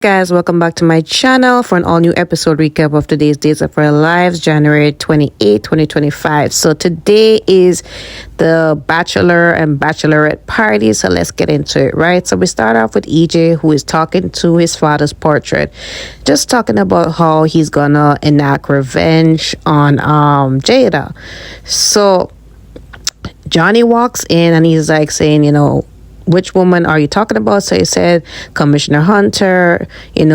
Guys, welcome back to my channel for an all new episode recap of today's days of our lives, January 28, 2025. So today is the bachelor and bachelorette party, so let's get into it, right? So we start off with EJ, who is talking to his father's portrait, just talking about how he's gonna enact revenge on Jada. So Johnny walks in and he's like saying, which woman are you talking about? So he said, Commissioner Hunter,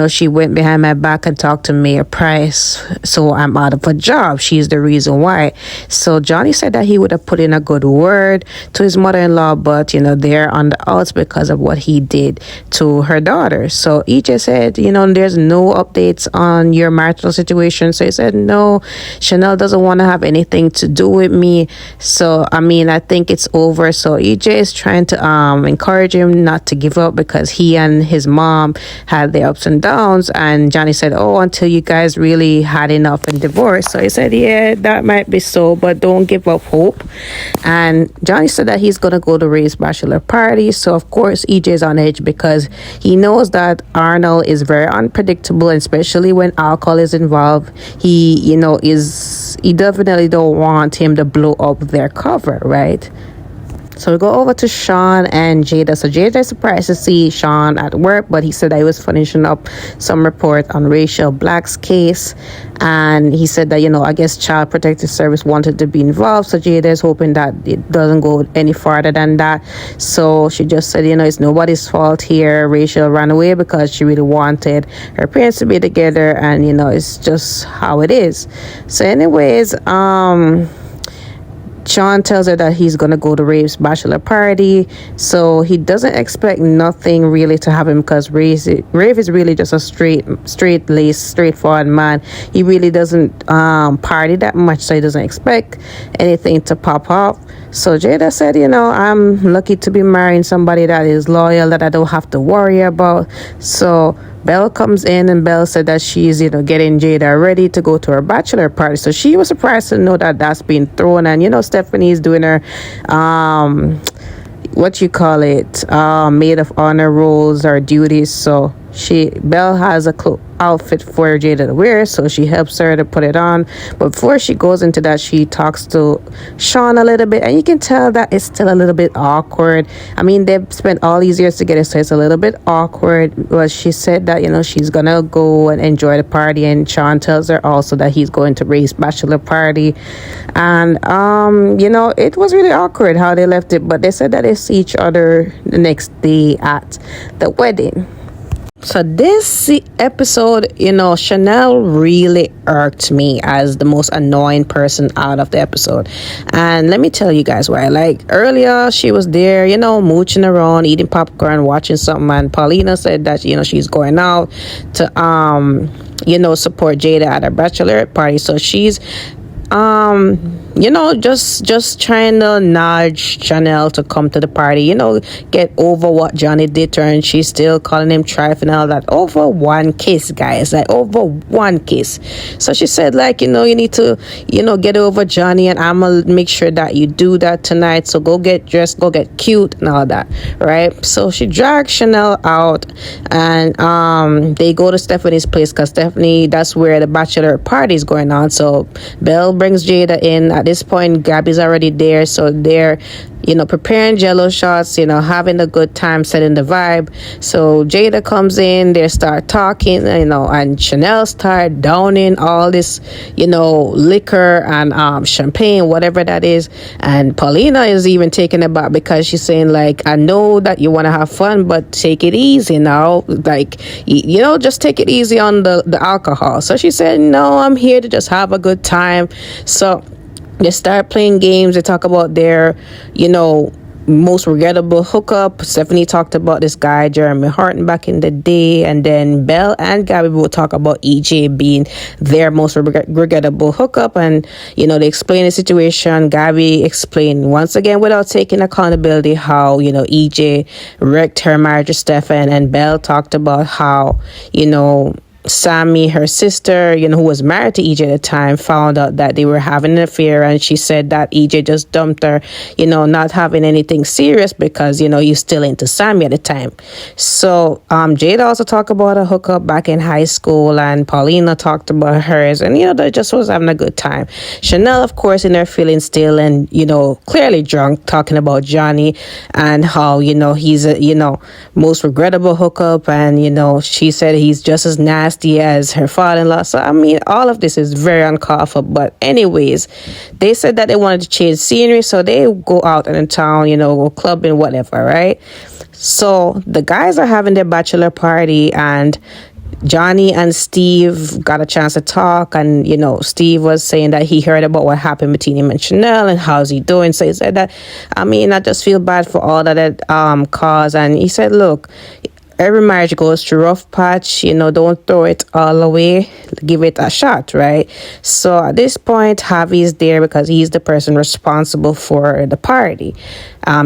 she went behind my back and talked to Mayor Price. So I'm out of a job. She's the reason why. So Johnny said that he would have put in a good word to his mother-in-law, but, they're on the outs because of what he did to her daughter. So EJ said, there's no updates on your marital situation. So he said, no, Chanel doesn't want to have anything to do with me. So, I think it's over. So EJ is trying to encourage him not to give up because he and his mom had their ups and downs, and Johnny said, until you guys really had enough and divorced. So he said, yeah, that might be so, but don't give up hope. And Johnny said that he's gonna go to Ray's bachelor party. So of course EJ is on edge because he knows that Arnold is very unpredictable, especially when alcohol is involved. He definitely don't want him to blow up their cover, right? So we go over to Sean and Jada. So Jada is surprised to see Sean at work, but he said that he was finishing up some report on Rachel Black's case. And he said that, I guess Child Protective Service wanted to be involved. So Jada is hoping that it doesn't go any farther than that. So she just said, it's nobody's fault here. Rachel ran away because she really wanted her parents to be together. And, it's just how it is. So anyways, Sean tells her that he's going to go to Ray's bachelor party. So he doesn't expect nothing really to happen because Rave is really just a straight-laced, straightforward man. He really doesn't party that much, so he doesn't expect anything to pop off. So Jada said, I'm lucky to be marrying somebody that is loyal, that I don't have to worry about. So Belle comes in, and Belle said that she's, getting Jada ready to go to her bachelor party. So she was surprised to know that that's been thrown. And, Stephanie's doing her, maid of honor roles or duties. So Belle has a outfit for Jada to wear, so she helps her to put it on. But before she goes into that, she talks to Sean a little bit, and you can tell that it's still a little bit awkward. They've spent all these years together, so it's a little bit awkward. But she said that, she's gonna go and enjoy the party, and Sean tells her also that he's going to Ray's bachelor party. And it was really awkward how they left it, but they said that they see each other the next day at the wedding. So this episode, Chanel really irked me as the most annoying person out of the episode. And let me tell you guys why. Like earlier, she was there, mooching around, eating popcorn, watching something. And Paulina said that, she's going out to, support Jada at her bachelorette party. So she's just trying to nudge Chanel to come to the party, get over what Johnny did to her, and she's still calling him trifling and all that over one kiss, guys, like over one kiss. So she said, you need to, get over Johnny, and I'm gonna make sure that you do that tonight. So go get dressed, go get cute and all that, right? So she dragged Chanel out, and they go to Stephanie's place because Stephanie, that's where the bachelor party is going on. So Belle brings Jada in. At this point, Gabby's already there, so they're preparing jello shots, having a good time, setting the vibe. So Jada comes in, they start talking, and Chanel start downing all this, liquor and champagne, whatever that is. And Paulina is even taken aback because she's saying, I know that you want to have fun, but take it easy now. Just take it easy on the alcohol. So she said, no, I'm here to just have a good time. So they start playing games. They talk about their, most regrettable hookup. Stephanie talked about this guy, Jeremy Horton, back in the day. And then Belle and Gabby will talk about EJ being their most regrettable hookup. And, they explain the situation. Gabby explained once again without taking accountability how, EJ wrecked her marriage with Stefan. And Belle talked about how, Sammy, her sister, who was married to EJ at the time, found out that they were having an affair, and she said that EJ just dumped her, not having anything serious because, he's still into Sammy at the time. So Jada also talked about a hookup back in high school, and Paulina talked about hers, and, they just was having a good time. Chanel, of course, in her feelings still, and, clearly drunk, talking about Johnny and how, he's a, most regrettable hookup, and, she said he's just as nasty as her father-in-law. So I mean, all of this is very uncalled for. But anyways, they said that they wanted to change scenery, so they go out in the town, go clubbing, whatever, right? So the guys are having their bachelor party, and Johnny and Steve got a chance to talk, and Steve was saying that he heard about what happened between him and Chanel and how's he doing. So he said that, I just feel bad for all that it caused, and he said, look, every marriage goes through rough patch, don't throw it all away, give it a shot, right? So at this point, Javi is there because he's the person responsible for the party.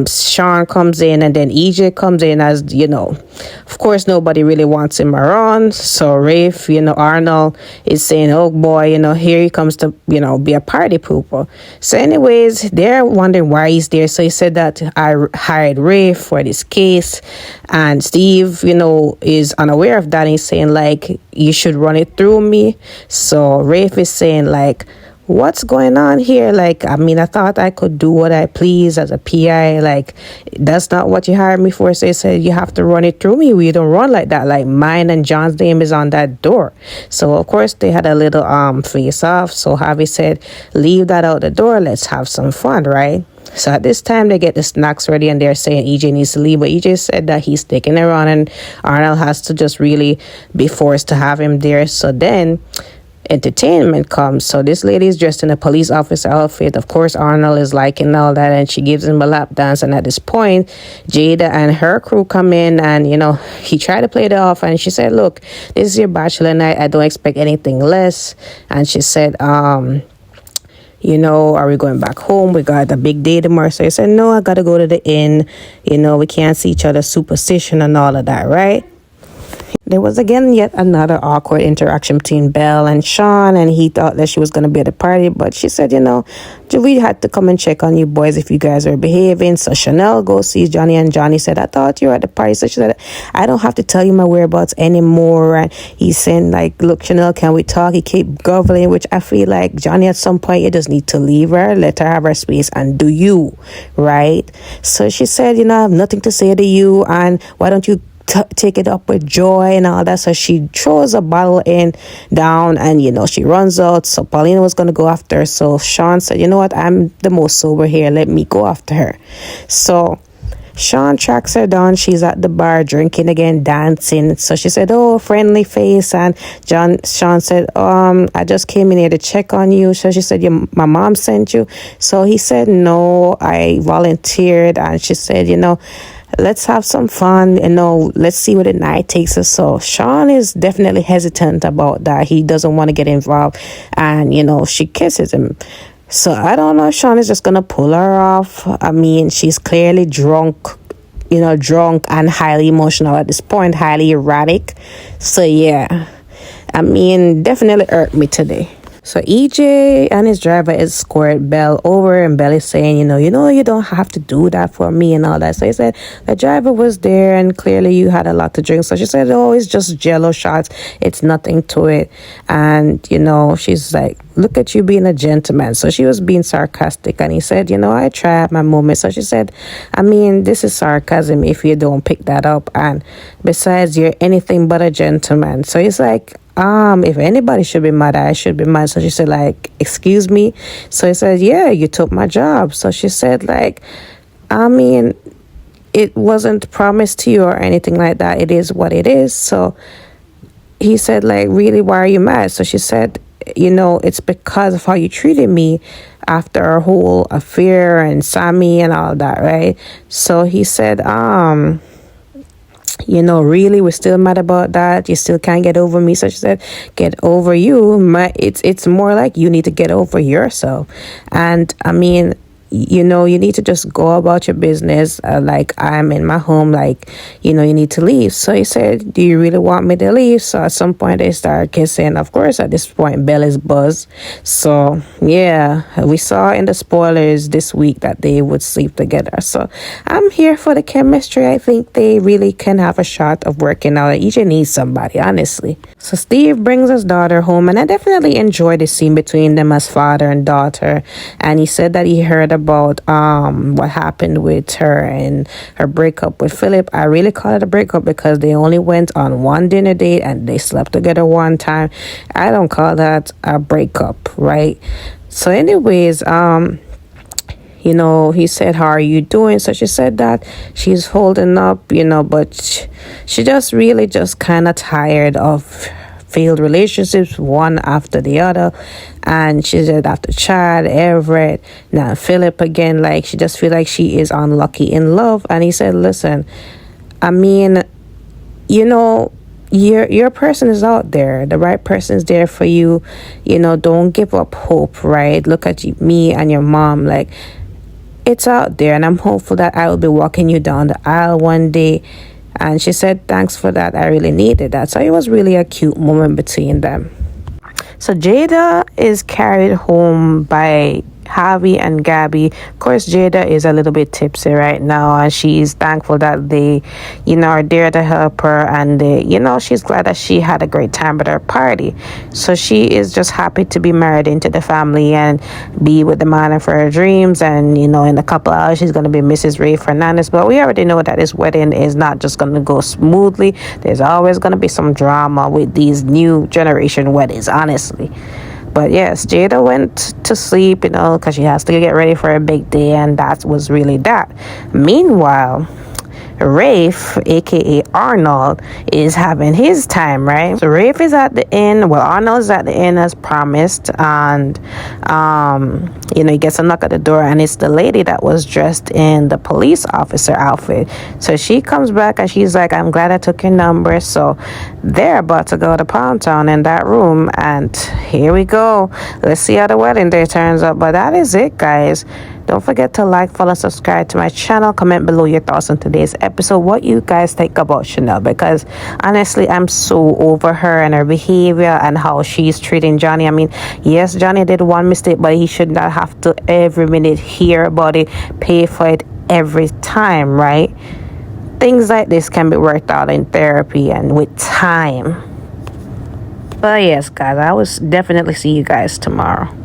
Sean comes in, and then EJ comes in as, of course, nobody really wants him around. So Rafe, Arnold is saying, oh boy, here he comes to, be a party pooper. So anyways, they're wondering why he's there. So he said that I hired Rafe for this case, and Steve, is unaware of that. And he's saying like, you should run it through me. So Rafe is saying like, what's going on here? Like, I thought I could do what I please as a PI. Like, that's not what you hired me for. So he said, you have to run it through me. We don't run like that. Like, mine and John's name is on that door. So, of course, they had a little face off. So Javi said, leave that out the door. Let's have some fun, right? So at this time, they get the snacks ready, and they're saying EJ needs to leave. But EJ said that he's sticking around, and Arnold has to just really be forced to have him there. So then entertainment comes. So this lady is dressed in a police officer outfit. Of course, Arnold is liking all that, and she gives him a lap dance. And at this point, Jada and her crew come in, and he tried to play it off, and she said, look, this is your bachelor night, I don't expect anything less. And she said, are we going back home? We got a big day tomorrow. So he said, no, I gotta go to the inn. We can't see each other's superstition and all of that, right? There was again yet another awkward interaction between Belle and Sean, and he thought that she was going to be at the party, but she said, we had to come and check on you boys if you guys are behaving. So Chanel goes see Johnny, and Johnny said, I thought you were at the party. So she said, I don't have to tell you my whereabouts anymore. And he's saying like, look, Chanel, can we talk? He kept groveling, which I feel like Johnny at some point, you just need to leave her, let her have her space and do you, right? So she said, I have nothing to say to you, and why don't you take it up with Joy and all that. So she throws a bottle down, and she runs out. So Paulina was going to go after her. So Sean said, you know what, I'm the most sober here, let me go after her. So Sean tracks her down. She's at the bar drinking again, dancing. So she said, oh, friendly face. And Sean said, I just came in here to check on you. So she said, my mom sent you. So he said, no, I volunteered. And she said, let's have some fun, let's see where the night takes us. So Sean is definitely hesitant about that. He doesn't want to get involved, and she kisses him. So I don't know if Sean is just gonna pull her off. She's clearly drunk and highly emotional at this point, highly erratic. So yeah, definitely hurt me today. So EJ and his driver escort Belle over, and Belle is saying, you don't have to do that for me and all that. So he said, the driver was there, and clearly you had a lot to drink. So she said, oh, it's just Jello shots. It's nothing to it. And, she's like, look at you being a gentleman. So she was being sarcastic, and he said, I tried my moment. So she said, this is sarcasm if you don't pick that up. And besides, you're anything but a gentleman. So he's like, if anybody should be mad, I should be mad. So she said, like, excuse me? So he said, yeah, you took my job. So she said, like, it wasn't promised to you or anything like that. It is what it is. So he said, like, really, why are you mad? So she said, it's because of how you treated me after our whole affair and Sammy and all that, right? So he said, really, we're still mad about that. You still can't get over me. So she said, get over you. It's more like you need to get over yourself. And you need to just go about your business. Like, I'm in my home, like, you need to leave. So he said, do you really want me to leave? So at some point they started kissing. Of course, at this point, Bella's buzzed. So yeah, we saw in the spoilers this week that they would sleep together. So I'm here for the chemistry. I think they really can have a shot of working out. Each needs somebody, honestly. So Steve brings his daughter home, and I definitely enjoyed the scene between them as father and daughter. And he said that he heard about what happened with her and her breakup with Philip. I really call it a breakup because they only went on one dinner date and they slept together one time. I don't call that a breakup, right? So anyways, he said, how are you doing? So she said that she's holding up, but she just really just kind of tired of failed relationships, one after the other. And she said after Chad, Everett, now Philip again, like she just feel like she is unlucky in love. And he said, listen, I mean, your person is out there. The right person is there for you. Don't give up hope, right? Look at me and your mom, like, it's out there, and I'm hopeful that I will be walking you down the aisle one day. And she said, thanks for that. I really needed that. So it was really a cute moment between them. So Jada is carried home by Javi and Gabby. Of course, Jada is a little bit tipsy right now, and she's thankful that they, are there to help her, and she's glad that she had a great time at her party. So she is just happy to be married into the family and be with the man of her dreams. And in a couple of hours, she's going to be Mrs. Ray Fernandez. But we already know that this wedding is not just going to go smoothly. There's always going to be some drama with these new generation weddings, honestly. But yes, Jada went to sleep, because she has to get ready for a big day, and that was really that. Meanwhile, Rafe, aka Arnold, is having his time, right? So Rafe is at the inn. Well, Arnold is at the inn as promised, and he gets a knock at the door, and it's the lady that was dressed in the police officer outfit. So she comes back and she's like, I'm glad I took your number. So they're about to go to Pound Town in that room, and here we go. Let's see how the wedding day turns out. But that is it, guys. Don't forget to like, follow, subscribe to my channel. Comment below your thoughts on today's episode. What you guys think about Chanel? Because honestly, I'm so over her and her behavior and how she's treating Johnny. I mean, yes, Johnny did one mistake, but he should not have to every minute hear about it, pay for it every time, right? Things like this can be worked out in therapy and with time. But yes, guys, I will definitely see you guys tomorrow.